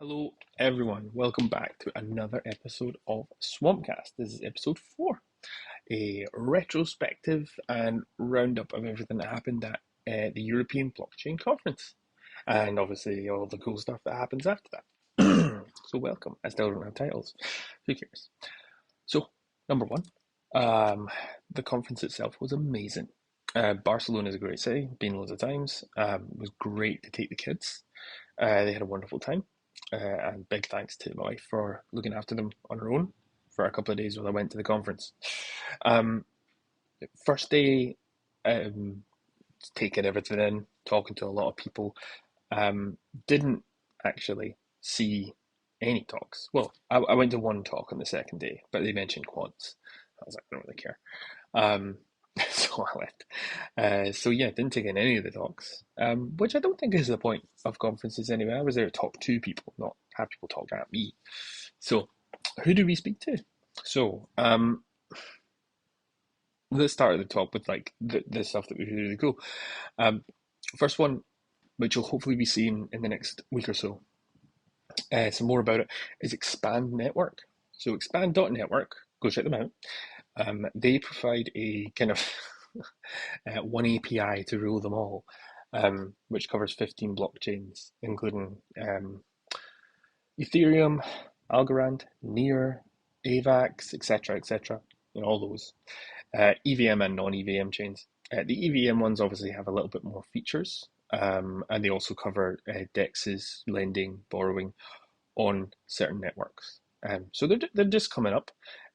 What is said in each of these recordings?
Hello, everyone. Welcome back to another episode of SwampCast. This is episode 4, a retrospective and roundup of everything that happened at the European Blockchain Conference, and obviously all the cool stuff that happens after that. So, welcome. I still don't have titles. Who cares? So, number one, um, the conference itself was amazing. Barcelona is a great city, been loads of times. It was great to take the kids. They had a wonderful time. And big thanks to my wife for looking after them on her own for a couple of days while I went to the conference. Um, First day, um, taking everything in, talking to a lot of people. Um, didn't actually see any talks. Well, I went to one talk on the second day, but they mentioned quants. I was like, I don't really care. Um, so I left. So yeah, didn't take in any of the talks, which I don't think is the point of conferences anyway. I was there to talk to people, not have people talk at me. So who do we speak to? So let's start at the top with like the stuff that was really cool. Um, First one, which you'll hopefully be seeing in the next week or so, some more about it, is Expand Network. So expand.network, go check them out. They provide a kind of one API to rule them all, which covers 15 blockchains, including Ethereum, Algorand, Near, AVAX, etc., all those EVM and non-EVM chains. The EVM ones obviously have a little bit more features, and they also cover DEXs, lending, borrowing on certain networks. So they're just coming up.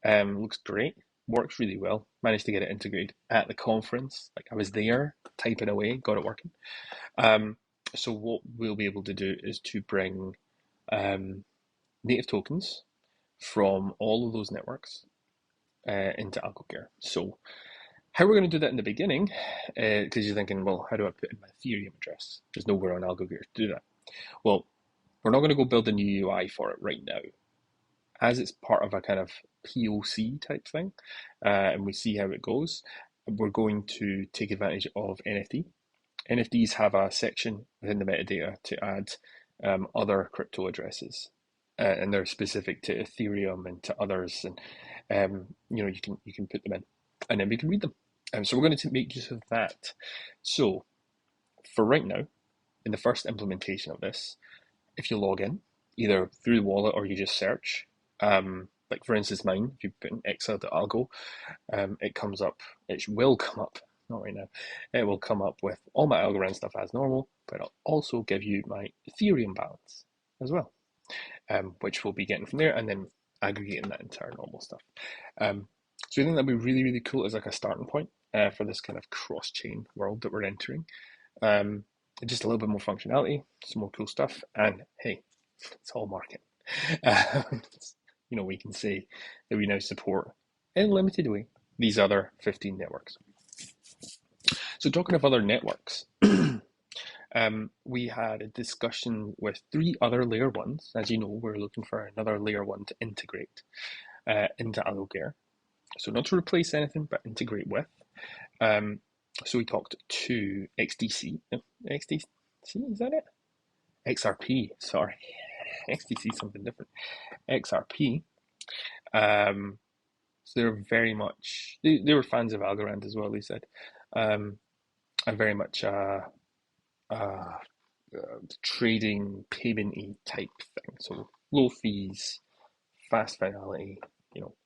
Looks great, works really well. Managed to get it integrated at the conference. Like I was there, typing away, got it working. Um, so what we'll be able to do is to bring um, native tokens from all of those networks into Algocare. So how we're going to do that in the beginning, because you're thinking, well, how do I put in my Ethereum address? There's nowhere on Algocare to do that. Well, we're not going to go build a new UI for it right now, as it's part of a kind of POC type thing, and we see how it goes. We're going to take advantage of NFT. NFTs have a section within the metadata to add other crypto addresses, and they're specific to Ethereum and to others, and you can put them in, and then we can read them. So we're going to make use of that. So for right now, in the first implementation of this, if you log in, either through the wallet or you just search, like for instance mine, if you put in exile.algo, it comes up, it will come up, not right now, it will come up with all my Algorand stuff as normal, but it'll also give you my Ethereum balance as well, which we'll be getting from there and then aggregating that into our normal stuff. So I think that'd be really, really cool as like a starting point for this kind of cross-chain world that we're entering. Um, just a little bit more functionality, some more cool stuff, and hey, it's all market. Um, we can say that we now support, in a limited way, these other 15 networks. So talking of other networks, we had a discussion with 3 other layer ones. As you know, we're looking for another layer 1 to integrate into Allocare. So not to replace anything, but integrate with. So we talked to XDC. No, XDC, is that it? XRP, sorry. XDC is something different. XRP. So they're very much, they were fans of Algorand as well, they said. And very much uh, trading payment-y type thing. So low fees, fast finality,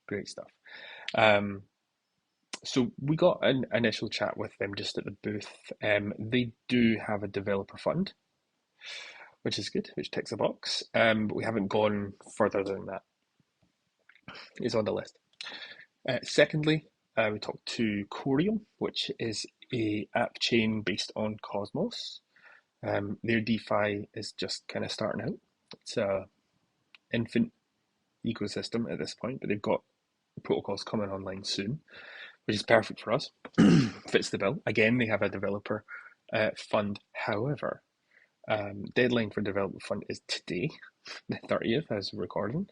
great stuff. Um, so we got an initial chat with them just at the booth. They do have a developer fund, which is good, which ticks a box. But we haven't gone further than that. It's on the list. Secondly, we talked to Corium, which is a app chain based on Cosmos. Their DeFi is just kind of starting out. It's a infant ecosystem at this point, but they've got protocols coming online soon, which is perfect for us. Fits the bill. Again, they have a developer fund. However, deadline for developer fund is today, the 30th, as we're recording.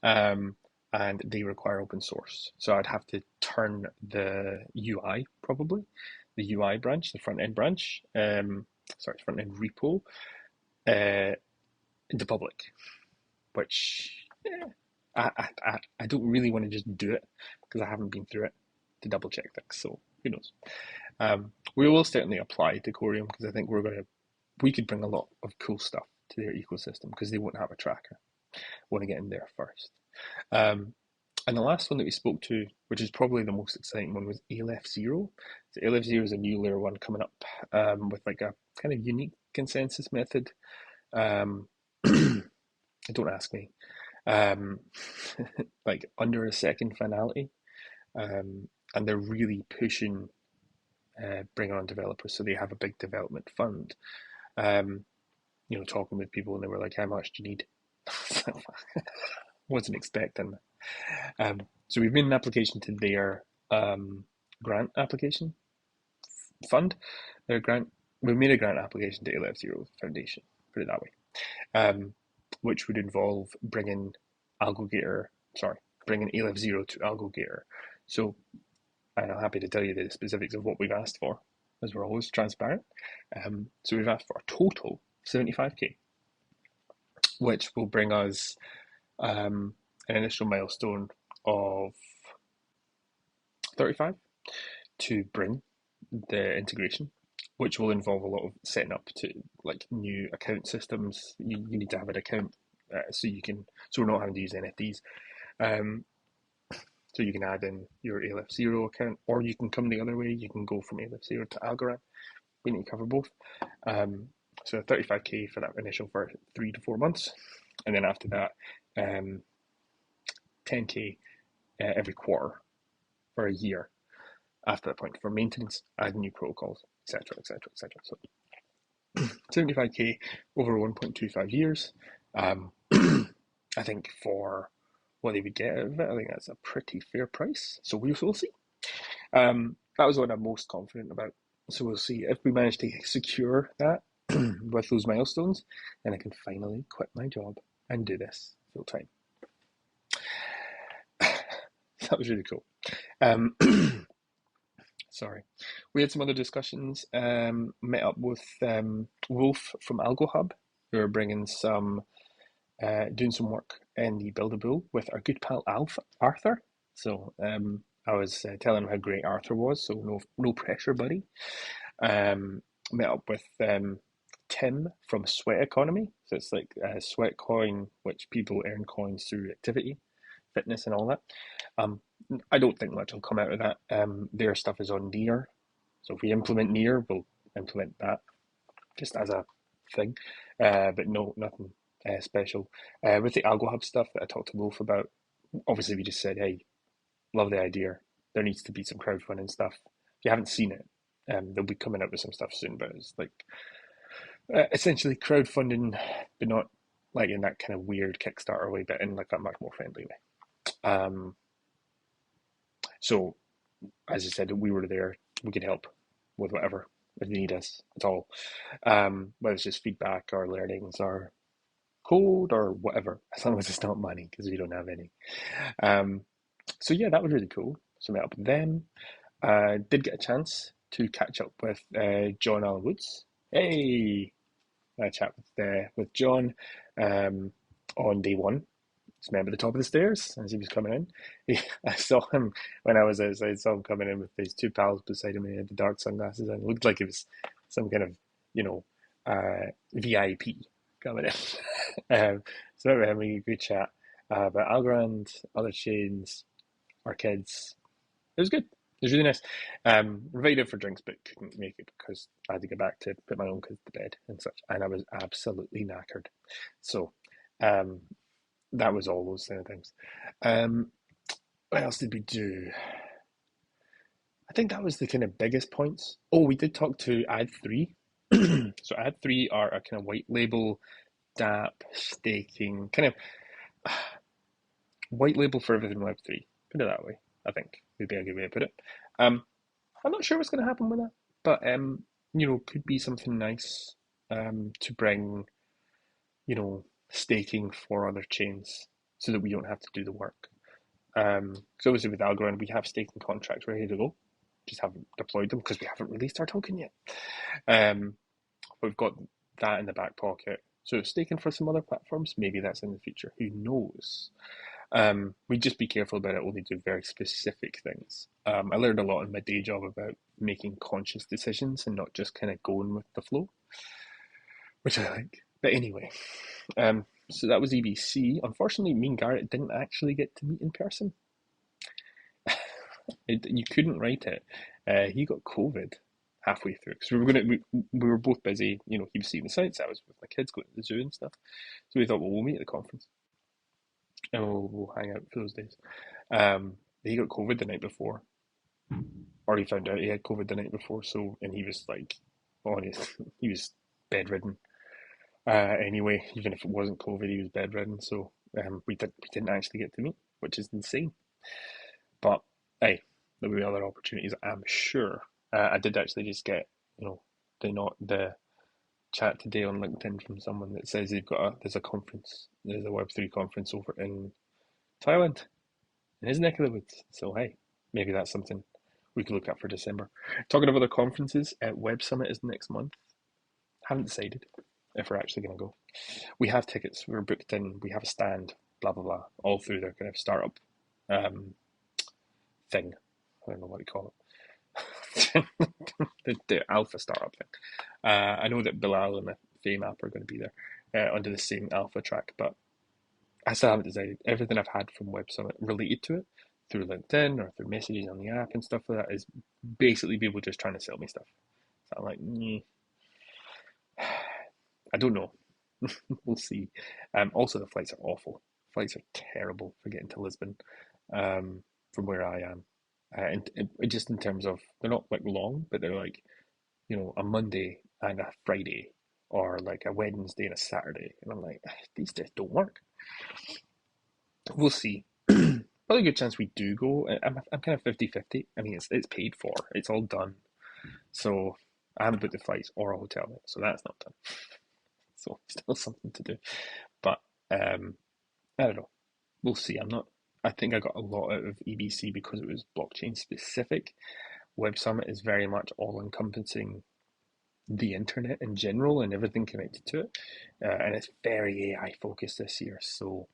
And they require open source. So I'd have to turn the UI, probably, the UI branch, the front end branch, front end repo, into public. which I don't really want to just do it because I haven't been through it to double check things. So who knows? We will certainly apply to Corium because I think we could bring a lot of cool stuff to their ecosystem because they won't have a tracker. Want to get in there first. And the last one that we spoke to, which is probably the most exciting one, was Aleph Zero. So Aleph Zero is a new layer one coming up with like a kind of unique consensus method. Don't ask me. Like under a second finality. And they're really pushing bring on developers. So they have a big development fund. Talking with people and they were like, how much do you need? Wasn't expecting that. So we've made an application to their grant application fund. Their grant. We've made a grant application to Aleph Zero Foundation, put it that way, which would involve bringing Aleph Zero to Algogator. So I'm happy to tell you the specifics of what we've asked for, as we're always transparent. So we've asked for a total 75k, which will bring us an initial milestone of 35 to bring the integration, which will involve a lot of setting up to like new account systems. You need to have an account so we're not having to use NFTs. So you can add in your Aleph Zero account, or you can come the other way. You can go from Aleph Zero to Algorand. We need to cover both. So 35k for that initial for 3 to 4 months, and then after that, 10k every quarter for a year. After that point, for maintenance, add new protocols, etc., etc., etc. So 75k over 1.25 years. I think for what they would get out of it, I think that's a pretty fair price. So we will see. That was what I'm most confident about. So we'll see if we manage to secure that with those milestones, then I can finally quit my job and do this full time. That was really cool. Sorry. We had some other discussions. Met up with Wolf from AlgoHub, who are bringing doing some work in the Build-A-Bull with our good pal Arthur. So I was telling him how great Arthur was, so no pressure, buddy. Met up with Tim from Sweat Economy. So it's like a sweat coin, which people earn coins through activity, fitness, and all that. I don't think much will come out of that. Their stuff is on Near. So if we implement Near, we'll implement that just as a thing. But no, nothing special. With the AlgoHub stuff that I talked to Wolf about, obviously we just said, hey, love the idea. There needs to be some crowdfunding stuff. If you haven't seen it, they'll be coming out with some stuff soon, but it's like essentially crowdfunding, but not like in that kind of weird Kickstarter way, but in like a much more friendly way. So, as I said, we were there. We could help with whatever if they need us at all, whether it's just feedback or learnings or code or whatever, as long as it's not money because we don't have any. So yeah, that was really cool. So I met up with them. Did get a chance to catch up with John Allen Woods. Hey, I chat with John on day one. Just met at the top of the stairs as he was coming in. I saw him when I was outside. I saw him coming in with his two pals beside him. He had the dark sunglasses and it looked like it was some kind of VIP coming in. So we were having a good chat about Algorand, other chains, our kids. It was good. It was really nice. Invited for drinks, but couldn't make it because I had to go back to put my own kids to bed and such, and I was absolutely knackered. So that was all those kind of things. What else did we do? I think that was the kind of biggest points. Oh, we did talk to Ad3. So Ad3 are a kind of white label DApp staking, kind of white label for everything Web3. Put it that way, I think would be a good way to put it. I'm not sure what's going to happen with that, but could be something nice to bring, staking for other chains so that we don't have to do the work. Because obviously with Algorand, we have staking contracts ready to go, just haven't deployed them because we haven't released our token yet. We've got that in the back pocket. So staking for some other platforms, maybe that's in the future. Who knows? We just be careful about it. Only do very specific things. I learned a lot in my day job about making conscious decisions and not just kind of going with the flow, which I like. But anyway, so that was EBC. Unfortunately, me and Garrett didn't actually get to meet in person. You couldn't write it. He got COVID halfway through because we were both busy. You know, he was seeing the sights. I was with my kids going to the zoo and stuff. So we thought, well, we'll meet at the conference and we'll hang out for those days. He got COVID the night before, or he found out he had COVID the night before. So and he was like, he was bedridden. Anyway, even if it wasn't COVID, he was bedridden. So we didn't actually get to meet, which is insane. But hey, there'll be other opportunities, I'm sure. I did actually just get, you know, the chat today on LinkedIn from someone that says there's a conference, there's a Web3 conference over in Thailand, in his neck of the woods. So hey, maybe that's something we could look at for December. Talking of other conferences, Web Summit is next month. Haven't decided if we're actually going to go. We have tickets, we're booked in, we have a stand, blah blah blah, all through their kind of startup thing. I don't know what you call it. the alpha startup thing. I know that Bilal and the Fame app are going to be there under the same alpha track, but I still haven't decided. Everything I've had from Web Summit related to it through LinkedIn or through messages on the app and stuff like that is basically people just trying to sell me stuff. So I'm like, I don't know. We'll see. Also, the flights are awful. Flights are terrible for getting to Lisbon from where I am. And just in terms of, they're not like long, but they're like, you know, a Monday and a Friday, or like a Wednesday and a Saturday. And I'm like, these just don't work. We'll see. Probably a good chance we do go. I'm kind of 50-50. I mean, it's paid for, it's all done. So I haven't booked the flights or a hotel yet, so that's not done. So still something to do. But I don't know. We'll see. I think I got a lot out of EBC because it was blockchain specific. Web Summit is very much all encompassing the internet in general and everything connected to it. And it's very AI focused this year. So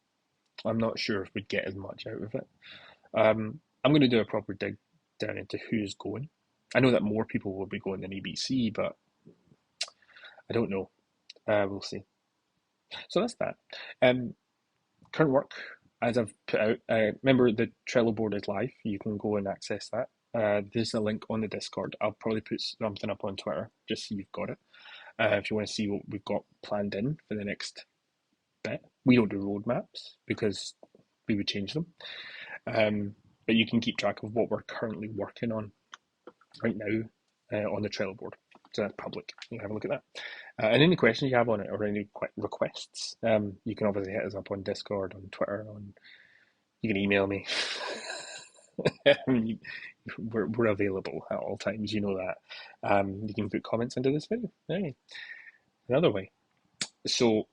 I'm not sure if we'd get as much out of it. I'm going to do a proper dig down into who's going. I know that more people will be going than EBC, but I don't know. We'll see. So that's that. Current work, as I've put out, remember the Trello board is live. You can go and access that. There's a link on the Discord. I'll probably put something up on Twitter just so you've got it. If you want to see what we've got planned in for the next bit. We don't do roadmaps because we would change them. But you can keep track of what we're currently working on right now on the Trello board. So that's public. You can have a look at that. And any questions you have on it or any requests, you can obviously hit us up on Discord, on Twitter, you can email me. We're available at all times, you know that. You can put comments into this video. Hey, another way. So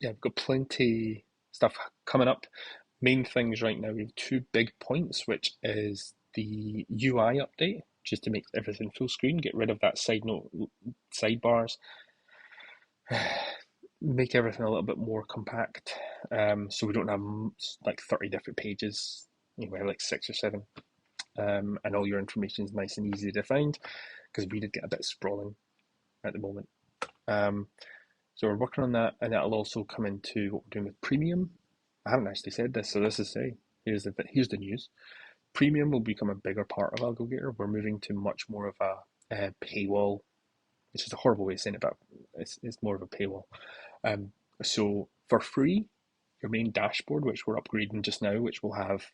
yeah, we've got plenty stuff coming up. Main things right now, we have two big points, which is the UI update, just to make everything full screen, get rid of that sidebars, make everything a little bit more compact, so we don't have like 30 different pages. You know, we have like 6 or 7, and all your information is nice and easy to find, because we did get a bit sprawling at the moment. So we're working on that, and that'll also come into what we're doing with Premium. I haven't actually said this, so this is here's the news. Premium will become a bigger part of Algogator. We're moving to much more of a paywall. It's just a horrible way of saying it, but it's more of a paywall. So for free, your main dashboard, which we're upgrading just now, which will have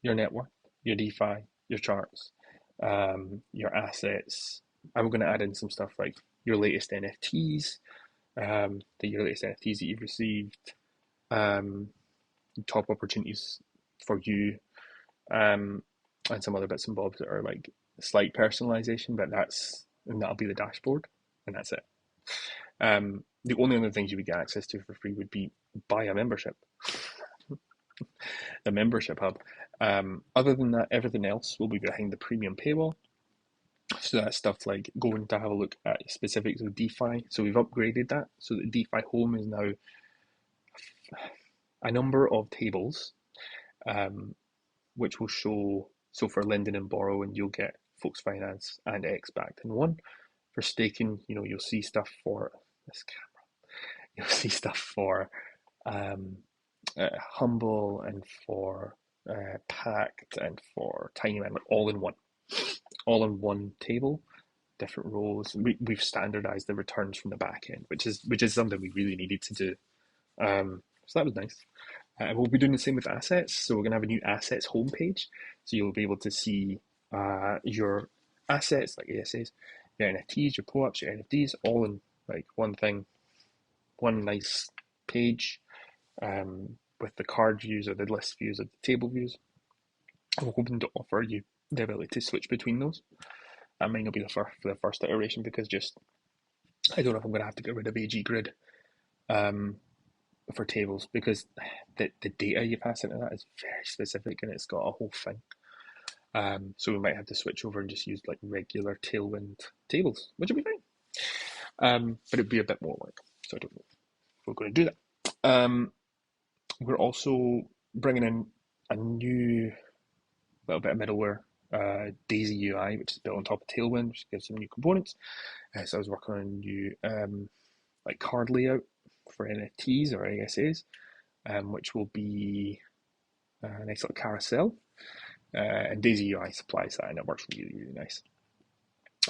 your net worth, your DeFi, your charts, your assets. I'm going to add in some stuff like your latest NFTs, your latest NFTs that you've received, top opportunities for you, and some other bits and bobs that are like slight personalization, but that'll be the dashboard, and that's it. The only other things you would get access to for free would be buy a membership. The membership hub. Other than that, everything else will be behind the premium paywall. So that's stuff like going to have a look at specifics of DeFi. So we've upgraded that so that DeFi Home is now a number of tables, um, which will show. So for lending and borrowing, you'll get Folks Finance and X backed in one. For staking, you'll see stuff for this camera. You'll see stuff for um, Humble and for Pact and for Tiny Man, like all in one table, different rows. We've standardized the returns from the back end, which is something we really needed to do. So that was nice. We'll be doing the same with assets. So we're going to have a new assets homepage. So you'll be able to see your assets like ASAs, your NFTs, your POAPs, your NFTs, all in like one thing, one nice page with the card views or the list views or the table views. We're hoping to offer you the ability to switch between those. That might not be for the first iteration because I don't know if I'm going to have to get rid of AG Grid for tables because the data you pass into that is very specific and it's got a whole thing. So we might have to switch over and just use like regular Tailwind tables, which will be fine. But it'd be a bit more work. So I don't know if we're going to do that. We're also bringing in a new little bit of middleware, Daisy UI, which is built on top of Tailwind, which gives some new components. So I was working on a new like card layout for NFTs or ASAs, which will be a nice little carousel. And Daisy UI supplies that, and it works really, really nice.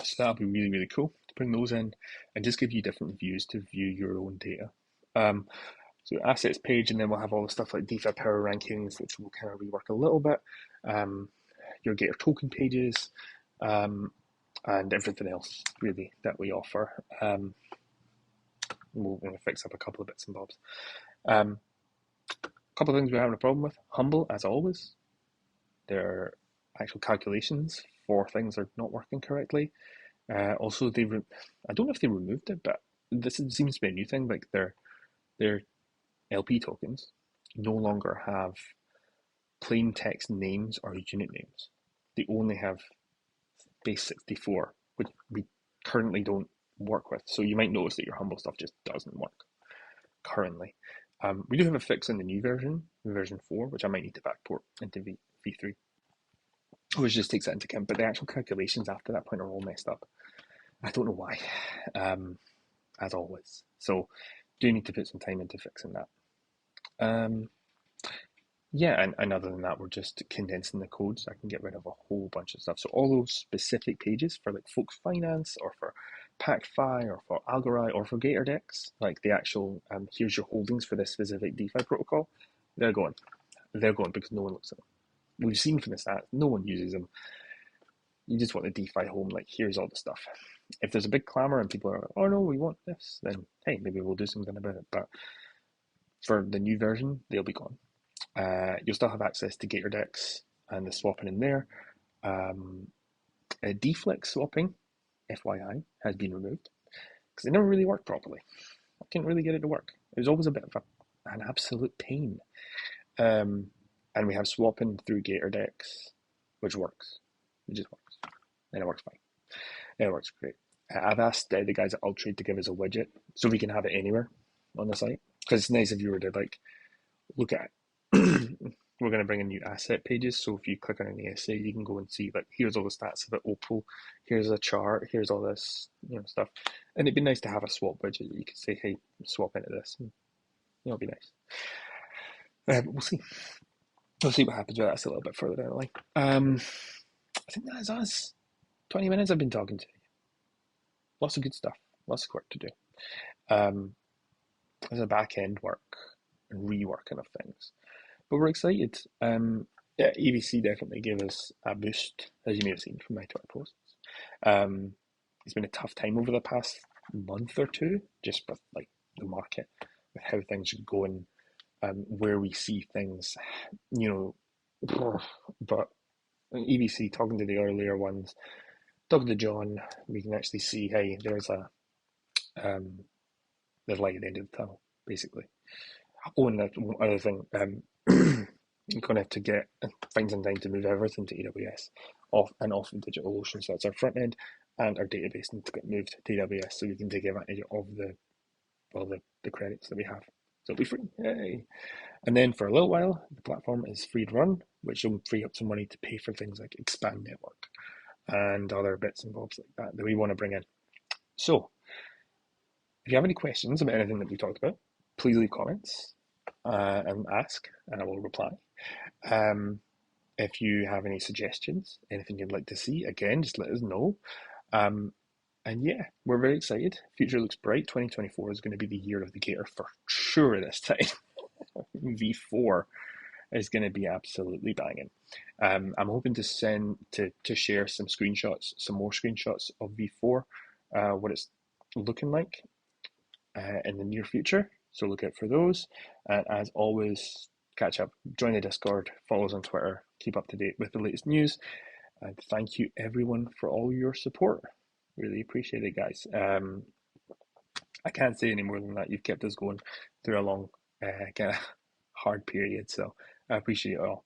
So that'll be really, really cool to bring those in and just give you different views to view your own data. So assets page, and then we'll have all the stuff like DeFi power rankings, which we'll kind of rework a little bit. Your Gator token pages, and everything else really that we offer. We'll fix up a couple of bits and bobs. A couple of things we're having a problem with. Humble, as always. Their actual calculations for things are not working correctly. Also, I don't know if they removed it, but this seems to be a new thing. Like their LP tokens no longer have plain text names or unit names. They only have base 64, which we currently don't work with. So you might notice that your Humble stuff just doesn't work currently. We do have a fix in the new version 4, which I might need to backport into V3, which just takes that into account. But the actual calculations after that point are all messed up. I don't know why, as always. So do need to put some time into fixing that. Yeah, and other than that, we're just condensing the code so I can get rid of a whole bunch of stuff. So all those specific pages for like Folks Finance or for PacFi or for Algorand or for GatorDex, like the actual here's your holdings for this specific DeFi protocol, they're going. They're going because no one looks at them. We've seen from the stats, no one uses them. You just want the DeFi home, like here's all the stuff. If there's a big clamor and people are like, oh no, we want this, then hey, maybe we'll do something about it. But for the new version, they'll be gone. You'll still have access to GatorDex and the swapping in there. Deflex swapping, FYI, has been removed because it never really worked properly. I couldn't really get it to work. It was always a bit of an absolute pain. And we have swapping through GatorDex, which works. It just works. And it works fine. And it works great. I've asked the guys at Ultrade to give us a widget so we can have it anywhere on the site. Because it's nice if you were to like look at we're going to bring in new asset pages. So if you click on an ASA, you can go and see like here's all the stats of the Opal, here's a chart, here's all this stuff. And it'd be nice to have a swap widget that you could say, hey, swap into this. And, it'll be nice. But we'll see. We'll see what happens with that a little bit further down the line. I think that is us. 20 minutes I've been talking to you. Lots of good stuff. Lots of work to do. There's a back end work and reworking of things. But we're excited. Yeah, EVC definitely gave us a boost, as you may have seen from my Twitter posts. It's been a tough time over the past month or two, just with like the market, with how things are going, where we see things, but EVC, talking to the earlier ones, talking to John, we can actually see, hey, there's light at the end of the tunnel, basically. Oh, and that other thing, you're going to have to find some time to move everything to AWS off of DigitalOcean. So that's our front end, and our database needs to get moved to AWS so we can take advantage of the credits that we have. So it'll be free. Yay. And then for a little while, the platform is free to run, which will free up some money to pay for things like Expand Network and other bits and bobs like that we want to bring in. So if you have any questions about anything that we talked about, please leave comments and ask, and I will reply. Um, if you have any suggestions, anything you'd like to see, again, just let us know. Um, and yeah, we're very excited. Future looks bright. 2024 is going to be the year of the Gator for sure this time. V4 is going to be absolutely banging. I'm hoping to share some screenshots, some more screenshots of V4, what it's looking like in the near future. So look out for those. And as always, catch up, join the Discord, follow us on Twitter, keep up to date with the latest news. And thank you everyone for all your support. Really appreciate it, guys. I can't say any more than that. You've kept us going through a long, kind of hard period. So I appreciate it all.